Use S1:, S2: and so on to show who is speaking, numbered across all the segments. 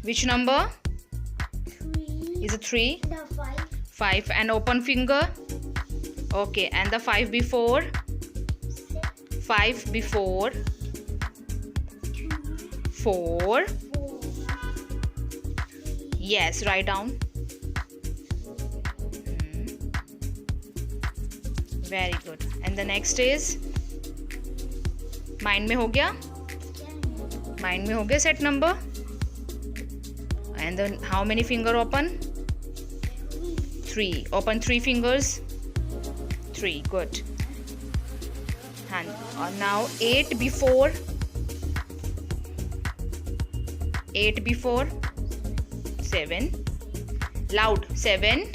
S1: Which number?
S2: 3.
S1: Is it 3?
S2: The 5.
S1: 5 and open finger. Okay, and the 5 before?
S2: 6.
S1: 5 before?
S2: 2.
S1: 4.
S2: 4.
S1: Yes, write down. Very good. And the next is? Mind में हो गया? Mind में हो गया set number? And then how many finger open? 3. Open 3 fingers. 3. Good. And now 8 before. 8 before. 7. Loud. 7.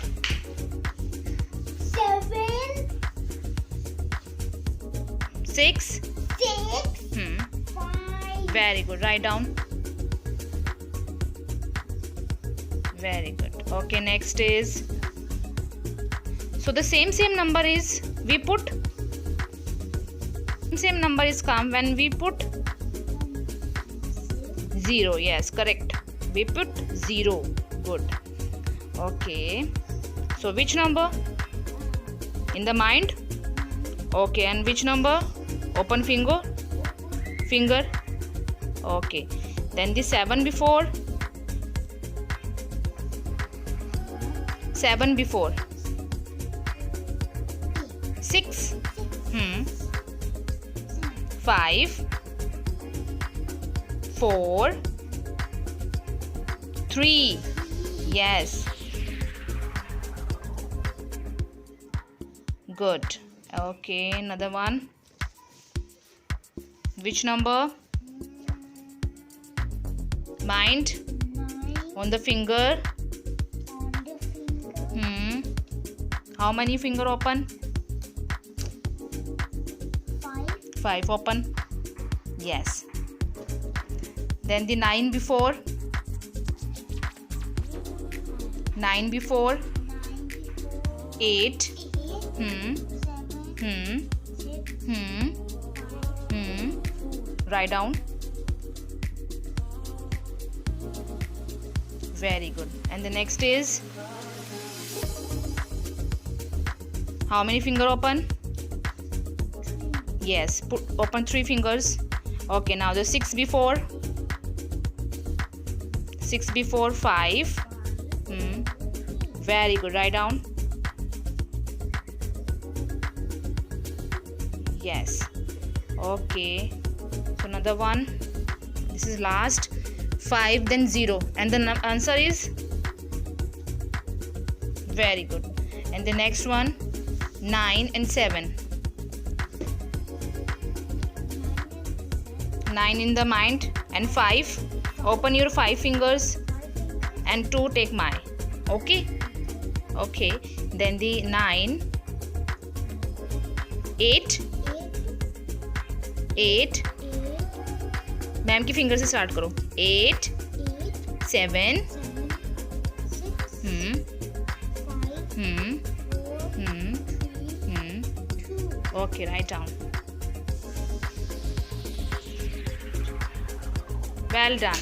S2: 7.
S1: 6.
S2: 6. 5.
S1: Very good. Write down. Very good. Okay, next is, so the same number is we put, same number is come when we put 0. Yes, correct, we put 0. Good. Okay, so which number in the mind? Okay, and which number? Open finger. Okay, then the 7 before. 7 before. 6. 5. 4. 3. Yes. Good. Okay, another one. Which number? Mind.
S2: 9.
S1: On the finger.
S2: On the finger.
S1: How many finger open?
S2: 5.
S1: 5 open. Yes. Then the 9 before. 9 before.
S2: 9 before.
S1: 8.
S2: 8. 7. 6.
S1: Write down. Very good. And the next is, how many finger open?
S2: 3.
S1: Yes, open 3 fingers. Okay, now the 6 before. 6 before. 5. Very good. Write down. Yes. Okay. So another one. This is last. 5 then 0. And the answer is? Very good. And the next one. 9 and 7. 9 in the mind and 5. Open your 5 fingers and 2 take my. Okay. Okay. Then the 9. 8. 8. Ma'am की finger से start करो. 8. 7.
S2: 6. 5. 4. 3.
S1: Okay, write down. Well done.